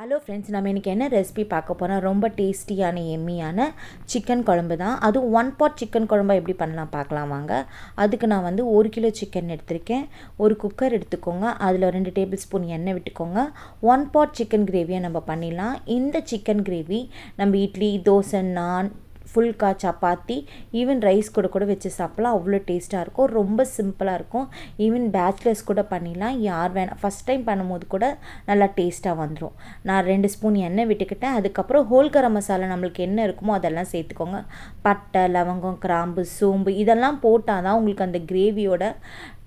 Hello friends, நம்ம இன்றைக்கி என்ன ரெசிபி பார்க்க போகிறோம்? ரொம்ப டேஸ்டியான எம்மியான சிக்கன் குழம்பு தான். அதுவும் 1 pot சிக்கன் குழம்பா எப்படி பண்ணலாம் பார்க்கலாம் வாங்க. அதுக்கு நான் வந்து 1 கிலோ சிக்கன் எடுத்திருக்கேன். ஒரு குக்கர் எடுத்துக்கோங்க. அதில் 2 டேபிள் ஸ்பூன் எண்ணெய் விட்டுக்கோங்க. 1 pot சிக்கன் கிரேவியை நம்ம பண்ணிடலாம். இந்த சிக்கன் கிரேவி நம்ம இட்லி, தோசை, நான், ஃபுல்கா, சப்பாத்தி, ஈவன் ரைஸ் கூட வச்சு சாப்பிட்லாம். அவ்வளோ டேஸ்ட்டாக இருக்கும். ரொம்ப சிம்பிளாக இருக்கும். ஈவன் பேச்சுலர்ஸ் கூட பண்ணிடலாம். யார் வேணால் ஃபஸ்ட் டைம் பண்ணும்போது கூட நல்லா டேஸ்ட்டாக வந்துடும். நான் 2 ஸ்பூன் எண்ணெய் விட்டுக்கிட்டேன். அதுக்கப்புறம் ஹோல் கரம் மசாலா நம்மளுக்கு என்ன இருக்குமோ அதெல்லாம் சேர்த்துக்கோங்க. பட்டை, லவங்கம், கிராம்பு, சோம்பு இதெல்லாம் போட்டால் தான் உங்களுக்கு அந்த கிரேவியோட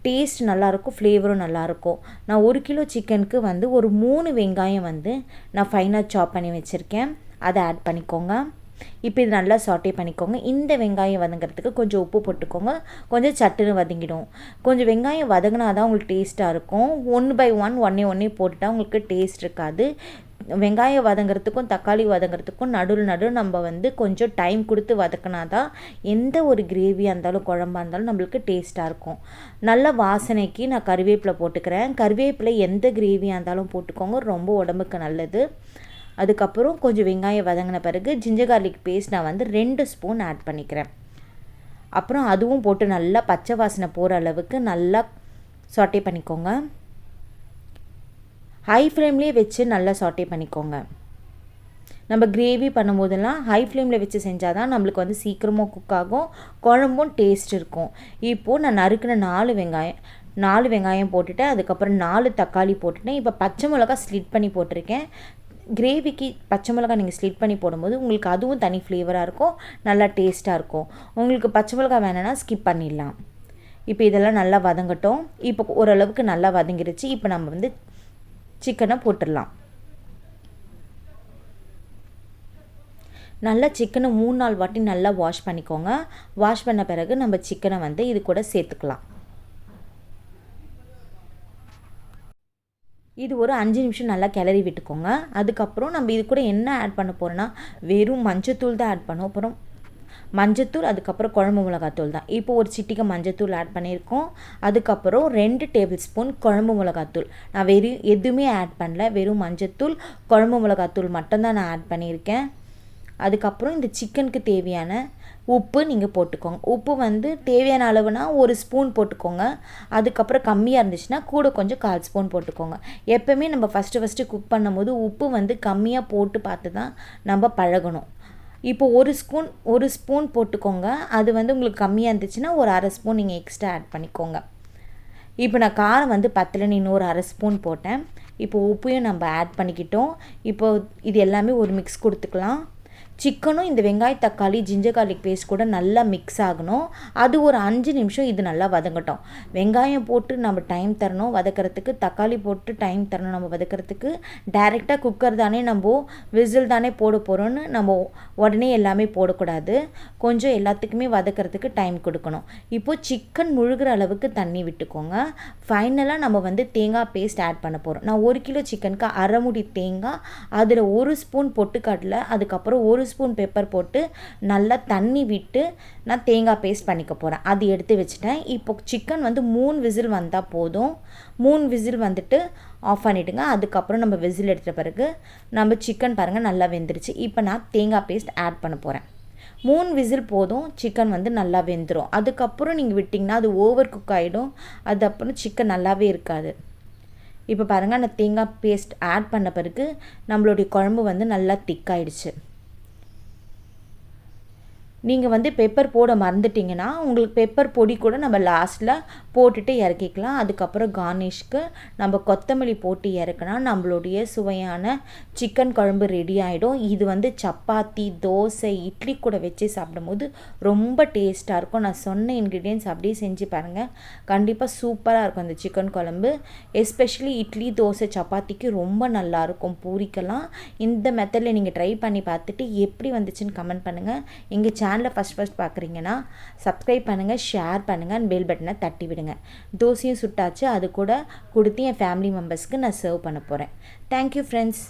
டேஸ்ட் நல்லாயிருக்கும், ஃப்ளேவரும் நல்லாயிருக்கும். நான் 1 கிலோ சிக்கனுக்கு வந்து ஒரு 3 வெங்காயம் வந்து நான் ஃபைனாக சாப் பண்ணி வச்சுருக்கேன். அதை ஆட் பண்ணிக்கோங்க. இப்போ இது நல்லா சாட்டே பண்ணிக்கோங்க. இந்த வெங்காயம் வதங்கிறதுக்கு கொஞ்சம் உப்பு போட்டுக்கோங்க. கொஞ்சம் சட்டுன்னு வதங்கிடும். கொஞ்சம் வெங்காயம் வதங்கினா தான் உங்களுக்கு டேஸ்ட்டாக இருக்கும். 1 by 1 ஒன்றே போட்டுட்டால் உங்களுக்கு டேஸ்ட் இருக்காது. வெங்காயம் வதங்கிறதுக்கும் தக்காளி வதங்கிறதுக்கும் நடுவில் நம்ம வந்து கொஞ்சம் டைம் கொடுத்து வதக்கினா தான் எந்த ஒரு கிரேவியாக இருந்தாலும் குழம்பாக இருந்தாலும் நம்மளுக்கு டேஸ்ட்டாக இருக்கும். நல்ல வாசனைக்கு நான் கருவேப்பிலை போட்டுக்கிறேன். கருவேப்பிலை எந்த கிரேவியாக இருந்தாலும் போட்டுக்கோங்க, ரொம்ப உடம்புக்கு நல்லது. அதுக்கப்புறம் கொஞ்சம் வெங்காயம் வதங்கின பிறகு ஜிஞ்சர் கார்லிக் பேஸ்ட் நான் வந்து 2 ஸ்பூன் ஆட் பண்ணிக்கிறேன். அப்புறம் அதுவும் போட்டு நல்லா பச்சை வாசனை போகிற அளவுக்கு நல்லா சாட்டே பண்ணிக்கோங்க. ஹை ஃப்ளேம்லேயே வச்சு நல்லா சாட்டே பண்ணிக்கோங்க. நம்ம கிரேவி பண்ணும்போதெல்லாம் ஹை ஃப்ளேமில் வச்சு செஞ்சால் தான் நம்மளுக்கு வந்து சீக்கிரமாக குக் ஆகும், குழம்பும் டேஸ்ட் இருக்கும். இப்போது நான் நறுக்கின 4 வெங்காயம் போட்டுட்டேன். அதுக்கப்புறம் 4 தக்காளி போட்டுட்டேன். இப்போ பச்சை மிளகா ஸ்லிட் பண்ணி போட்டிருக்கேன். கிரேவிக்கு பச்சை மிளகா நீங்கள் ஸ்லிட் பண்ணி போடும்போது உங்களுக்கு அதுவும் தனி ஃப்ளேவராக இருக்கும், நல்லா டேஸ்ட்டாக இருக்கும். உங்களுக்கு பச்சை மிளகா வேணும்னா ஸ்கிப் பண்ணிடலாம். இப்போ இதெல்லாம் நல்லா வதங்கட்டும். இப்போ ஓரளவுக்கு நல்லா வதங்கிருச்சு. இப்போ நம்ம வந்து சிக்கனை போட்டுடலாம். நல்லா சிக்கனை 3-4 வாட்டி நல்லா வாஷ் பண்ணிக்கோங்க. வாஷ் பண்ண பிறகு நம்ம சிக்கனை வந்து இது கூட சேர்த்துக்கலாம். இது ஒரு 5 நிமிஷம் நல்லா கிளறி விட்டுக்கோங்க. அதுக்கப்புறம் நம்ம இது கூட என்ன ஆட் பண்ண போகிறோன்னா வெறும் மஞ்சத்தூள் தான் ஆட் பண்ணோம். அப்புறம் மஞ்சத்தூள், அதுக்கப்புறம் குழம்பு மிளகாத்தூள் தான். இப்போ ஒரு சிட்டிகை மஞ்சத்தூள் ஆட் பண்ணியிருக்கோம். அதுக்கப்புறம் 2 டேபிள் ஸ்பூன் குழம்பு மிளகாத்தூள். நான் எதுவுமே ஆட் பண்ணல, வெறும் மஞ்சத்தூள், குழம்பு மிளகாத்தூள் மட்டும்தான் நான் ஆட் பண்ணியிருக்கேன். அதுக்கப்புறம் இந்த சிக்கனுக்கு தேவையான உப்பு நீங்கள் போட்டுக்கோங்க. உப்பு வந்து தேவையான அளவுனா 1 ஸ்பூன் போட்டுக்கோங்க. அதுக்கப்புறம் கம்மியாக இருந்துச்சுன்னா கூட கொஞ்சம் 1/4 ஸ்பூன் போட்டுக்கோங்க. எப்போவுமே நம்ம ஃபஸ்ட்டு குக் பண்ணும்போது உப்பு வந்து கம்மியாக போட்டு பார்த்து தான் நம்ம பழகணும். இப்போ 1 ஸ்பூன் போட்டுக்கோங்க. அது வந்து உங்களுக்கு கம்மியாக இருந்துச்சுன்னா ஒரு 1/2 ஸ்பூன் நீங்கள் எக்ஸ்ட்ரா ஆட் பண்ணிக்கோங்க. இப்போ நான் காரம் வந்து பத்தலைன்னு இன்னொரு 1/2 ஸ்பூன் போட்டேன். இப்போ உப்பையும் நம்ம ஆட் பண்ணிக்கிட்டோம். இப்போ இது எல்லாமே ஒரு மிக்ஸ் கொடுத்துக்கலாம். சிக்கனும் இந்த வெங்காய தக்காளி ஜிஞ்சர் கார்லிக் பேஸ்ட் கூட நல்லா மிக்ஸ் ஆகணும். அது ஒரு 5 நிமிஷம் இது நல்லா வதங்கட்டும். வெங்காயம் போட்டு நம்ம டைம் தரணும் வதக்கிறதுக்கு, தக்காளி போட்டு டைம் தரணும் நம்ம வதக்கிறதுக்கு. டைரெக்டாக குக்கர் தானே, நம்ம விசில் தானே போட போகிறோன்னு நம்ம உடனே எல்லாமே போடக்கூடாது. கொஞ்சம் எல்லாத்துக்குமே வதக்கிறதுக்கு டைம் கொடுக்கணும். இப்போது சிக்கன் முழுகிற அளவுக்கு தண்ணி விட்டுக்கோங்க. ஃபைனலாக நம்ம வந்து தேங்காய் பேஸ்ட் ஆட் பண்ண போகிறோம். நான் 1 கிலோ சிக்கனுக்கு 1/2 மூடி தேங்காய், அதில் 1 ஸ்பூன் பொட்டுக்கடலை, அதுக்கப்புறம் 1 ஸ்பூன் பெப்பர் போட்டு நல்லா தண்ணி விட்டு நான் தேங்காய் பேஸ்ட் பண்ணிக்க போகிறேன். அது எடுத்து வச்சுட்டேன். இப்போ சிக்கன் வந்து 3 விசில் வந்தால் போதும். 3 விசில் வந்துட்டு ஆஃப் பண்ணிவிடுங்க. அதுக்கப்புறம் நம்ம விசில் எடுத்த பிறகு நம்ம சிக்கன் பாருங்கள் நல்லா வெந்துருச்சு. இப்போ நான் தேங்காய் பேஸ்ட் ஆட் பண்ண போகிறேன். 3 விசில் போதும், சிக்கன் வந்து நல்லா வெந்துடும். அதுக்கப்புறம் நீங்கள் விட்டிங்கன்னா அது ஓவர் குக் ஆகிடும். அது அப்புறம் சிக்கன் நல்லாவே இருக்காது. இப்போ பாருங்கள், நான் தேங்காய் பேஸ்ட் ஆட் பண்ண பிறகு நம்மளுடைய குழம்பு வந்து நல்லா திக்காயிடுச்சு. நீங்கள் வந்து பெப்பர் போட மறந்துட்டிங்கன்னா உங்களுக்கு பெப்பர் பொடி கூட நம்ம லாஸ்ட்டில் போட்டுட்டு இறக்கிக்கலாம். அதுக்கப்புறம் கார்னிஷ்க்கு நம்ம கொத்தமல்லி போட்டு இறக்குனா நம்மளுடைய சுவையான சிக்கன் குழம்பு ரெடி ஆகிடும். இது வந்து சப்பாத்தி, தோசை, இட்லி கூட வச்சு சாப்பிடும்போது ரொம்ப டேஸ்ட்டாக இருக்கும். நான் சொன்ன இன்க்ரீடியன்ட்ஸ் அப்படியே செஞ்சு பாருங்கள், கண்டிப்பாக சூப்பராக இருக்கும் இந்த சிக்கன் குழம்பு. எஸ்பெஷலி இட்லி, தோசை, சப்பாத்திக்கு ரொம்ப நல்லாயிருக்கும். பூரிக்கெல்லாம் இந்த மெத்தடில் நீங்கள் ட்ரை பண்ணி பார்த்துட்டு எப்படி வந்துச்சுன்னு கமெண்ட் பண்ணுங்கள். எங்கள் சேனலை ஃபஸ்ட் பார்க்குறீங்கன்னா சப்ஸ்கிரைப் பண்ணுங்கள், ஷேர் பண்ணுங்கள், அண்ட் பெல் பட்டனை தட்டி விடுங்க. தோசையும் சுட்டாச்சு, அது கூட கொடுத்து என் ஃபேமிலி மெம்பர்ஸ்க்கு நான் சர்வ் பண்ண போகிறேன். Thank you friends.